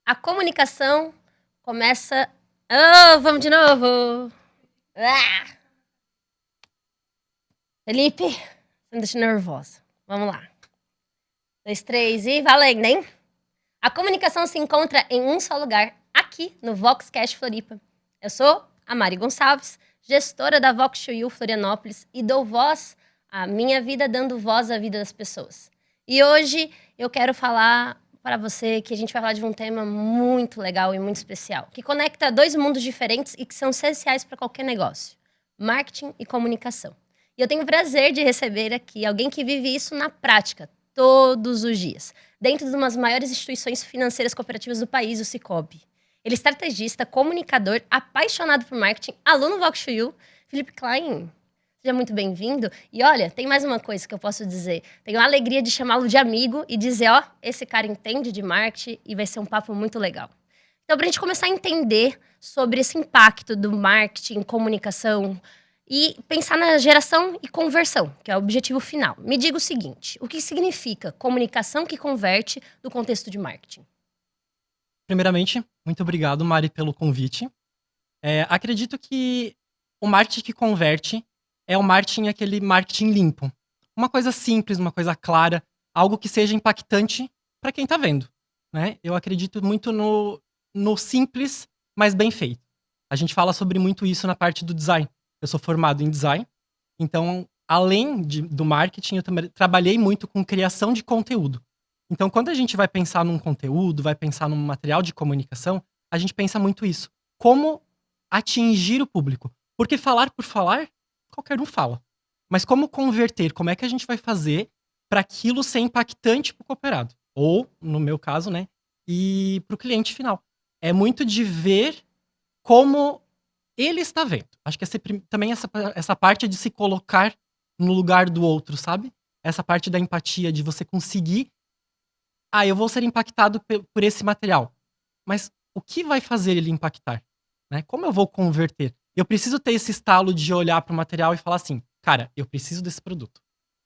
A comunicação começa. Oh, vamos de novo! Ah! Felipe, você me deixa nervosa. Vamos lá. 2, 3 e valendo, hein? A comunicação se encontra em um só lugar, aqui no Voxcast Floripa. Eu sou a Mari Gonçalves, gestora da Vox Chuyu Florianópolis e dou voz à minha vida, dando voz à vida das pessoas. E hoje eu quero falar para você que a gente vai falar de um tema muito legal e muito especial, que conecta dois mundos diferentes e que são essenciais para qualquer negócio: marketing e comunicação. E eu tenho o prazer de receber aqui alguém que vive isso na prática, todos os dias, dentro de uma das maiores instituições financeiras cooperativas do país, o Sicoob. Ele é estrategista, comunicador, apaixonado por marketing, aluno Vox Chuyu, Felipe Klein. Seja muito bem-vindo. E olha, tem mais uma coisa que eu posso dizer. Tenho a alegria de chamá-lo de amigo e dizer, ó, esse cara entende de marketing e vai ser um papo muito legal. Então, para a gente começar a entender sobre esse impacto do marketing, comunicação e pensar na geração e conversão, que é o objetivo final. Me diga o seguinte, o que significa comunicação que converte no contexto de marketing? Primeiramente, muito obrigado, Mari, pelo convite. Acredito que o marketing que converte é o marketing, aquele marketing limpo. Uma coisa simples, uma coisa clara, algo que seja impactante para quem está vendo, né? Eu acredito muito no simples, mas bem feito. A gente fala sobre muito isso na parte do design. Eu sou formado em design, então, além do marketing, eu também trabalhei muito com criação de conteúdo. Então, quando a gente vai pensar num conteúdo, vai pensar num material de comunicação, a gente pensa muito isso. Como atingir o público? Porque falar por falar, qualquer um fala. Mas como converter? Como é que a gente vai fazer para aquilo ser impactante para o cooperado? Ou, no meu caso, né? E para o cliente final. É muito de ver como ele está vendo. Acho que também essa parte de se colocar no lugar do outro, sabe? Essa parte da empatia, de você conseguir eu vou ser impactado por esse material. Mas o que vai fazer ele impactar? Né? Como eu vou converter? Eu preciso ter esse estalo de olhar para o material e falar assim, cara, eu preciso desse produto.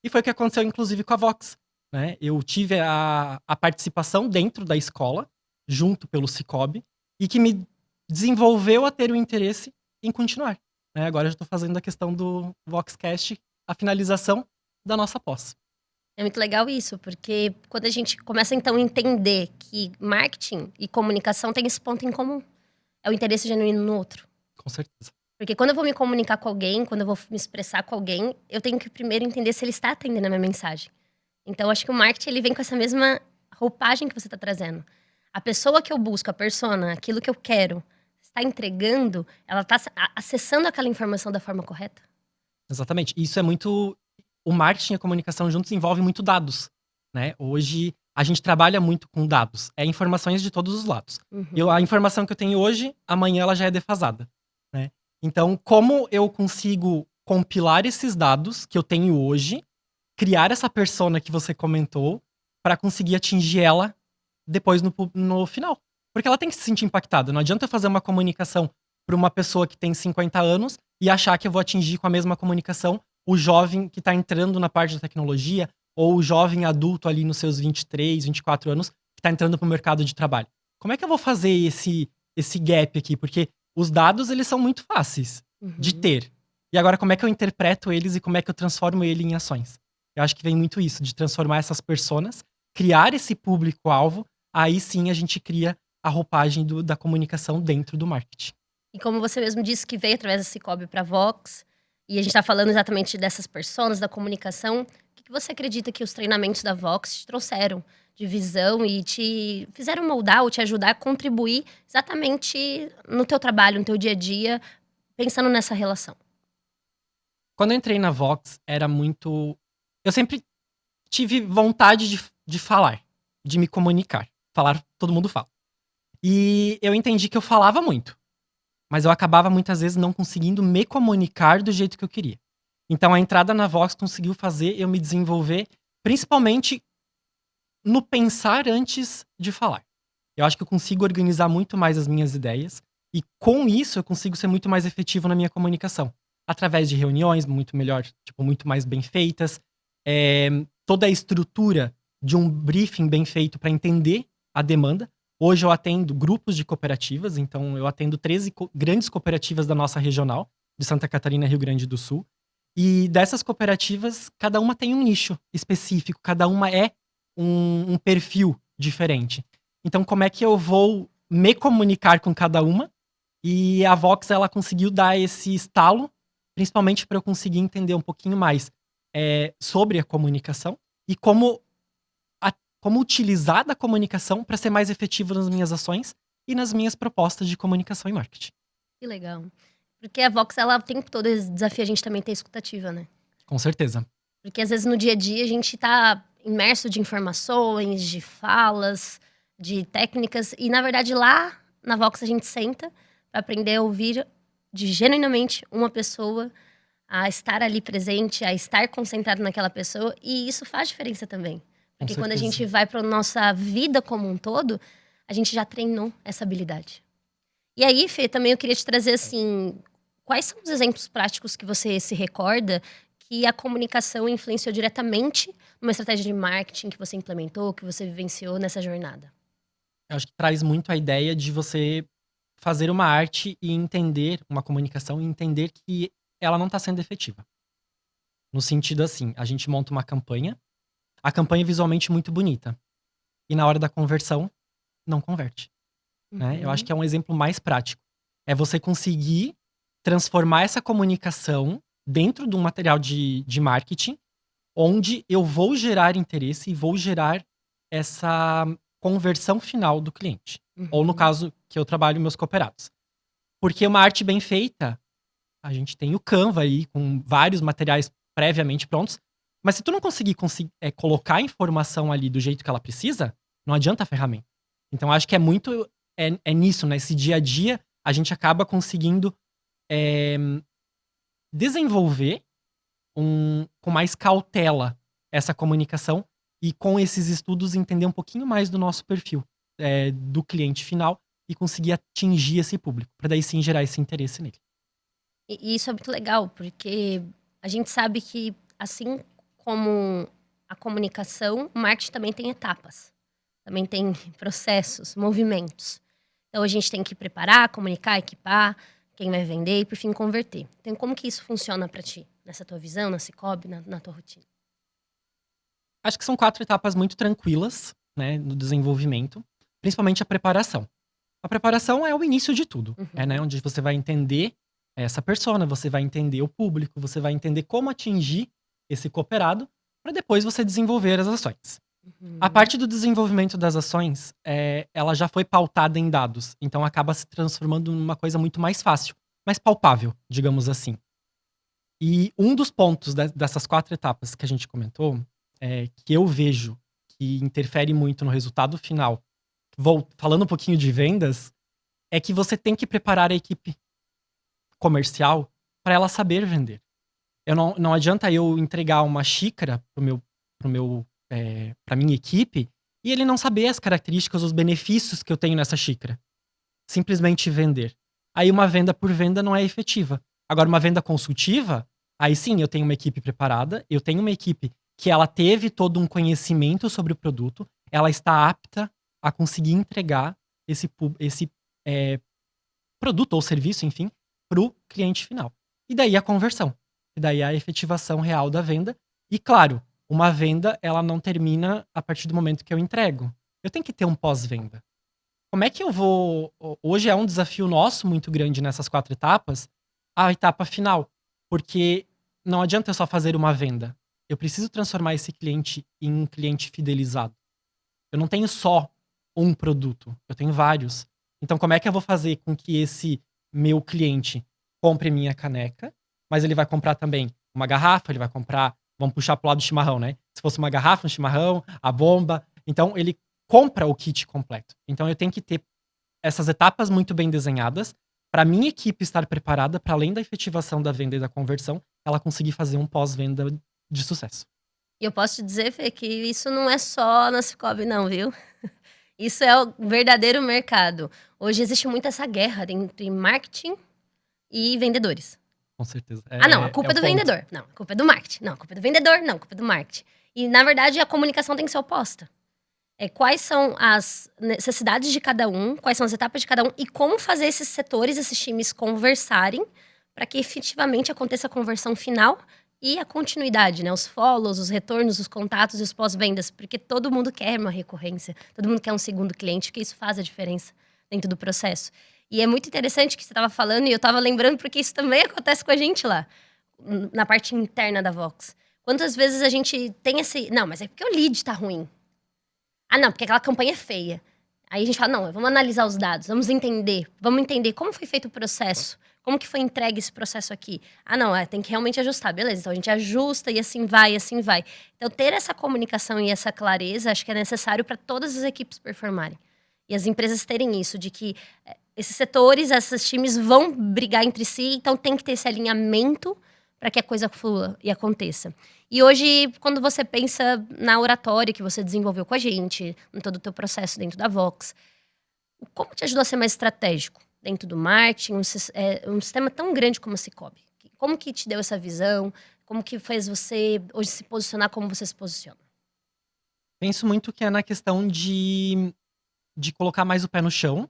E foi o que aconteceu, inclusive, com a Vox. Né? Eu tive a participação dentro da escola, junto pelo Sicoob, e que me desenvolveu a ter o interesse em continuar. Né? Agora eu estou fazendo a questão do Voxcast, a finalização da nossa pós. É muito legal isso, porque quando a gente começa então a entender que marketing e comunicação têm esse ponto em comum, é o interesse genuíno no outro. Com certeza. Porque quando eu vou me comunicar com alguém, quando eu vou me expressar com alguém, eu tenho que primeiro entender se ele está atendendo a minha mensagem. Então, acho que o marketing ele vem com essa mesma roupagem que você está trazendo. A pessoa que eu busco, a persona, aquilo que eu quero, está entregando, ela está acessando aquela informação da forma correta? Exatamente. Isso é muito. O marketing e a comunicação juntos envolve muito dados. Né? Hoje, a gente trabalha muito com dados. É informações de todos os lados. Uhum. A informação que eu tenho hoje, amanhã ela já é defasada. Né? Então, como eu consigo compilar esses dados que eu tenho hoje, criar essa persona que você comentou, para conseguir atingir ela depois no final? Porque ela tem que se sentir impactada. Não adianta eu fazer uma comunicação para uma pessoa que tem 50 anos e achar que eu vou atingir com a mesma comunicação o jovem que está entrando na parte da tecnologia ou o jovem adulto ali nos seus 23, 24 anos que está entrando para o mercado de trabalho. Como é que eu vou fazer esse gap aqui? Porque os dados, eles são muito fáceis de ter. E agora, como é que eu interpreto eles e como é que eu transformo ele em ações? Eu acho que vem muito isso, de transformar essas personas, criar esse público-alvo, aí sim a gente cria a roupagem da comunicação dentro do marketing. E como você mesmo disse que veio através da Sicoob para a Vox, e a gente está falando exatamente dessas personas, da comunicação, o que você acredita que os treinamentos da Vox te trouxeram de visão e te fizeram moldar ou te ajudar a contribuir exatamente no teu trabalho, no teu dia a dia, pensando nessa relação? Quando eu entrei na Vox, era muito... Eu sempre tive vontade de falar, de me comunicar. Falar, todo mundo fala. E eu entendi que eu falava muito. Mas eu acabava muitas vezes não conseguindo me comunicar do jeito que eu queria. Então a entrada na Vox conseguiu fazer eu me desenvolver, principalmente no pensar antes de falar. Eu acho que eu consigo organizar muito mais as minhas ideias e com isso eu consigo ser muito mais efetivo na minha comunicação. Através de reuniões muito melhor, tipo, muito mais bem feitas. Toda a estrutura de um briefing bem feito para entender a demanda. Hoje eu atendo grupos de cooperativas, então eu atendo 13 grandes cooperativas da nossa regional, de Santa Catarina e Rio Grande do Sul. E dessas cooperativas, cada uma tem um nicho específico, cada uma é um perfil diferente. Então, como é que eu vou me comunicar com cada uma? E a Vox, ela conseguiu dar esse estalo, principalmente para eu conseguir entender um pouquinho mais sobre a comunicação e como utilizar da comunicação para ser mais efetivo nas minhas ações e nas minhas propostas de comunicação e marketing. Que legal. Porque a Vox, ela o tempo todo desafia a gente também ter escutativa, né? Com certeza. Porque às vezes no dia a dia a gente tá imerso de informações, de falas, de técnicas. E na verdade lá na Vox a gente senta para aprender a ouvir genuinamente uma pessoa, a estar ali presente, a estar concentrado naquela pessoa. E isso faz diferença também. Porque quando a gente vai para nossa vida como um todo, a gente já treinou essa habilidade. E aí, Fê, também eu queria te trazer assim, quais são os exemplos práticos que você se recorda que a comunicação influenciou diretamente numa estratégia de marketing que você implementou, que você vivenciou nessa jornada? Eu acho que traz muito a ideia de você fazer uma arte e entender uma comunicação e entender que ela não está sendo efetiva. No sentido assim, a gente monta uma campanha, a campanha é visualmente muito bonita. E na hora da conversão, não converte. Né? Eu acho que é um exemplo mais prático. É você conseguir transformar essa comunicação dentro de um material de marketing, onde eu vou gerar interesse e vou gerar essa conversão final do cliente. Ou no caso que eu trabalho, meus cooperados. Porque uma arte bem feita, a gente tem o Canva aí, com vários materiais previamente prontos, mas se tu não conseguir colocar a informação ali do jeito que ela precisa, não adianta a ferramenta. Então acho que é muito nisso, nesse dia a dia, a gente acaba conseguindo desenvolver com mais cautela essa comunicação e com esses estudos entender um pouquinho mais do nosso perfil do cliente final e conseguir atingir esse público, para daí sim gerar esse interesse nele. E isso é muito legal, porque a gente sabe que, assim como a comunicação, o marketing também tem etapas. Também tem processos, movimentos. Então, a gente tem que preparar, comunicar, equipar, quem vai vender e, por fim, converter. Então, como que isso funciona para ti? Nessa tua visão, na Cicobi, na tua rotina? Acho que são 4 etapas muito tranquilas, né, no desenvolvimento, principalmente a preparação. A preparação é o início de tudo, né, onde você vai entender essa persona, você vai entender o público, você vai entender como atingir esse cooperado, para depois você desenvolver as ações. A parte do desenvolvimento das ações, ela já foi pautada em dados, então acaba se transformando numa coisa muito mais fácil, mais palpável, digamos assim. E um dos pontos dessas 4 etapas que a gente comentou, que eu vejo que interfere muito no resultado final, falando um pouquinho de vendas, é que você tem que preparar a equipe comercial para ela saber vender. Não adianta eu entregar uma xícara para minha equipe e ele não saber as características, os benefícios que eu tenho nessa xícara. Simplesmente vender. Aí uma venda por venda não é efetiva. Agora, uma venda consultiva, aí sim eu tenho uma equipe preparada, eu tenho uma equipe que ela teve todo um conhecimento sobre o produto, ela está apta a conseguir entregar esse produto ou serviço, enfim, para o cliente final. E daí a conversão. E daí a efetivação real da venda. E claro, uma venda, ela não termina a partir do momento que eu entrego. Eu tenho que ter um pós-venda. Como é que eu vou... Hoje é um desafio nosso muito grande nessas 4 etapas, a etapa final. Porque não adianta eu só fazer uma venda. Eu preciso transformar esse cliente em um cliente fidelizado. Eu não tenho só um produto, eu tenho vários. Então, como é que eu vou fazer com que esse meu cliente compre minha caneca, mas ele vai comprar também uma garrafa, ele vai comprar, vamos puxar pro lado do chimarrão, né? Se fosse uma garrafa, um chimarrão, a bomba. Então, ele compra o kit completo. Então, eu tenho que ter essas etapas muito bem desenhadas para minha equipe estar preparada para além da efetivação da venda e da conversão, ela conseguir fazer um pós-venda de sucesso. E eu posso te dizer, Fê, que isso não é só na Cicobi, não, viu? Isso é o verdadeiro mercado. Hoje existe muito essa guerra entre marketing e vendedores. Com certeza. Não, a culpa é do vendedor. Não, a culpa é do marketing. Não, a culpa é do vendedor. Não, a culpa é do marketing. E, na verdade, a comunicação tem que ser oposta. quais são as necessidades de cada um, quais são as etapas de cada um e como fazer esses setores, esses times conversarem para que efetivamente aconteça a conversão final e a continuidade, né? Os follows, os retornos, os contatos e os pós-vendas, porque todo mundo quer uma recorrência, todo mundo quer um segundo cliente, porque isso faz a diferença dentro do processo. E é muito interessante que você estava falando e eu estava lembrando porque isso também acontece com a gente lá, na parte interna da Vox. Quantas vezes a gente tem esse... Não, mas é porque o lead tá ruim. Ah, não, porque aquela campanha é feia. Aí a gente fala, não, vamos analisar os dados, vamos entender como foi feito o processo, como que foi entregue esse processo aqui. Ah, não, tem que realmente ajustar, beleza, então a gente ajusta e assim vai, e assim vai. Então ter essa comunicação e essa clareza, acho que é necessário para todas as equipes performarem. E as empresas terem isso, de que esses setores, esses times vão brigar entre si, então tem que ter esse alinhamento para que a coisa flua e aconteça. E hoje, quando você pensa na oratória que você desenvolveu com a gente, em todo o teu processo dentro da Vox, como te ajudou a ser mais estratégico dentro do marketing, um sistema tão grande como o Sicoob? Como que te deu essa visão? Como que fez você hoje se posicionar como você se posiciona? Penso muito que é na questão de colocar mais o pé no chão,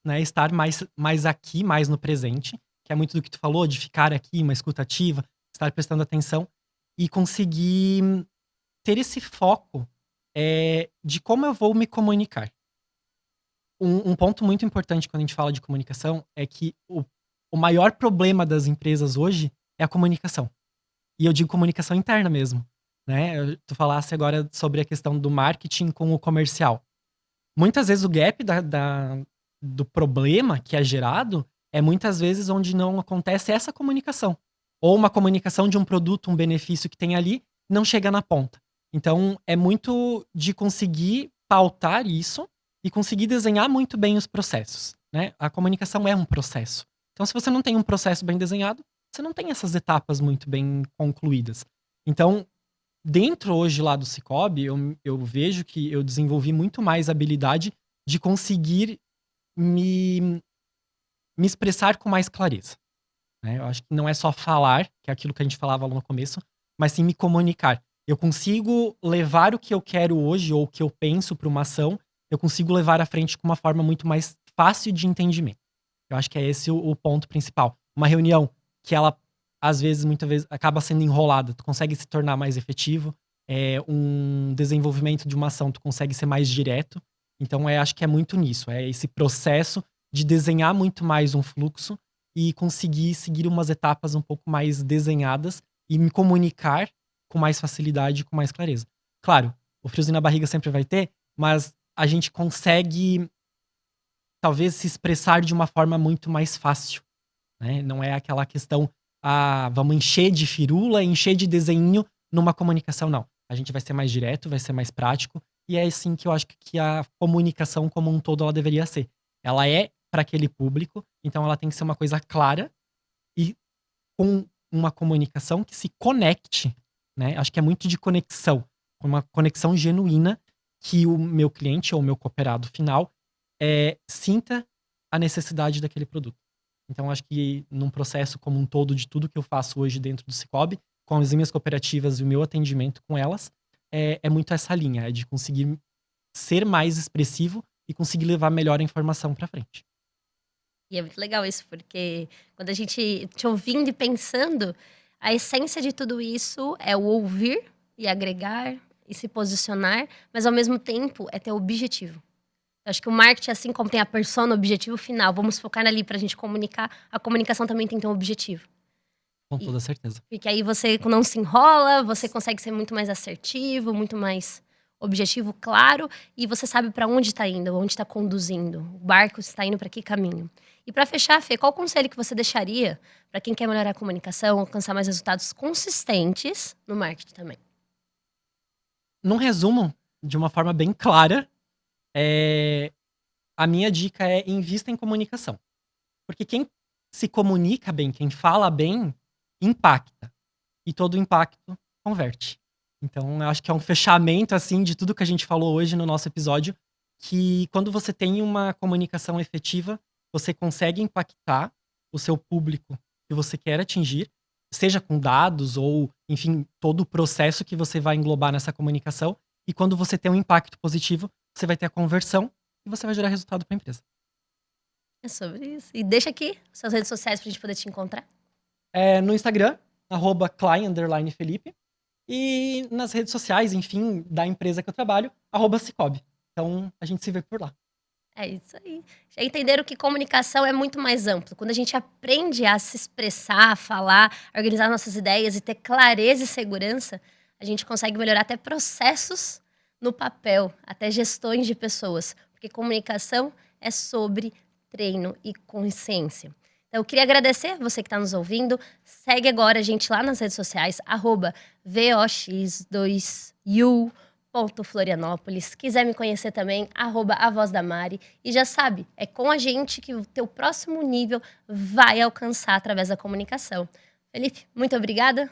né? Estar mais aqui, mais no presente, que é muito do que tu falou, de ficar aqui, uma escuta ativa, estar prestando atenção e conseguir ter esse foco de como eu vou me comunicar. Um ponto muito importante quando a gente fala de comunicação é que o maior problema das empresas hoje é a comunicação. E eu digo comunicação interna mesmo, né? Tu falasse agora sobre a questão do marketing com o comercial. Muitas vezes o gap do problema que é gerado é muitas vezes onde não acontece essa comunicação. Ou uma comunicação de um produto, um benefício que tem ali, não chega na ponta. Então, é muito de conseguir pautar isso e conseguir desenhar muito bem os processos, né? A comunicação é um processo. Então, se você não tem um processo bem desenhado, você não tem essas etapas muito bem concluídas. Então, dentro hoje lá do Sicoob, eu vejo que eu desenvolvi muito mais habilidade de conseguir me, me expressar com mais clareza, né? Eu acho que não é só falar, que é aquilo que a gente falava lá no começo, mas sim me comunicar. Eu consigo levar o que eu quero hoje ou o que eu penso para uma ação, eu consigo levar à frente com uma forma muito mais fácil de entendimento. Eu acho que é esse o ponto principal. Uma reunião que ela, às vezes, muitas vezes, acaba sendo enrolada, tu consegue se tornar mais efetivo. Um desenvolvimento de uma ação, tu consegue ser mais direto. Então, acho que é muito nisso. É esse processo de desenhar muito mais um fluxo e conseguir seguir umas etapas um pouco mais desenhadas e me comunicar com mais facilidade e com mais clareza. Claro, o friozinho na barriga sempre vai ter, mas a gente consegue talvez se expressar de uma forma muito mais fácil, né? Não é aquela questão, vamos encher de firula, encher de desenho numa comunicação, não. A gente vai ser mais direto, vai ser mais prático, e é assim que eu acho que a comunicação como um todo ela deveria ser. Ela é para aquele público, então ela tem que ser uma coisa clara e com uma comunicação que se conecte, né? Acho que é muito de conexão, uma conexão genuína que o meu cliente ou o meu cooperado final sinta a necessidade daquele produto. Então, acho que num processo como um todo de tudo que eu faço hoje dentro do Sicoob, com as minhas cooperativas e o meu atendimento com elas, é muito essa linha, é de conseguir ser mais expressivo e conseguir levar melhor a informação para frente. E é muito legal isso, porque quando a gente te ouvindo e pensando, a essência de tudo isso é o ouvir e agregar e se posicionar, mas ao mesmo tempo é ter objetivo. Eu acho que o marketing, assim como tem a persona, o objetivo final, vamos focar ali pra gente comunicar, a comunicação também tem que ter um objetivo. Com toda certeza. Porque aí você não se enrola, você consegue ser muito mais assertivo, muito mais objetivo, claro, e você sabe para onde está indo, onde está conduzindo, o barco está indo para que caminho. E para fechar, Fê, qual conselho que você deixaria para quem quer melhorar a comunicação, alcançar mais resultados consistentes no marketing também? Num resumo, de uma forma bem clara, a minha dica é invista em comunicação. Porque quem se comunica bem, quem fala bem, impacta. E todo impacto converte. Então, eu acho que é um fechamento, assim, de tudo que a gente falou hoje no nosso episódio, que quando você tem uma comunicação efetiva, você consegue impactar o seu público que você quer atingir, seja com dados ou, enfim, todo o processo que você vai englobar nessa comunicação. E quando você tem um impacto positivo, você vai ter a conversão e você vai gerar resultado para a empresa. É sobre isso. E deixa aqui suas redes sociais pra gente poder te encontrar. No Instagram, @Klein_Felipe. E nas redes sociais, enfim, da empresa que eu trabalho, @Cicobi. Então, a gente se vê por lá. É isso aí. Já entenderam que comunicação é muito mais amplo. Quando a gente aprende a se expressar, a falar, a organizar nossas ideias e ter clareza e segurança, a gente consegue melhorar até processos no papel, até gestões de pessoas. Porque comunicação é sobre treino e consciência. Então, eu queria agradecer você que está nos ouvindo. Segue agora a gente lá nas redes sociais, @VOX2U.Florianópolis. Quiser me conhecer também, @AVozDaMari. E já sabe, é com a gente que o teu próximo nível vai alcançar através da comunicação. Felipe, muito obrigada.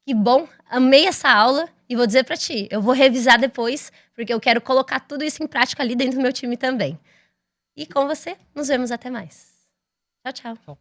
Que bom, amei essa aula e vou dizer pra ti, eu vou revisar depois, porque eu quero colocar tudo isso em prática ali dentro do meu time também. E com você, nos vemos até mais. Tchau, tchau. Tchau.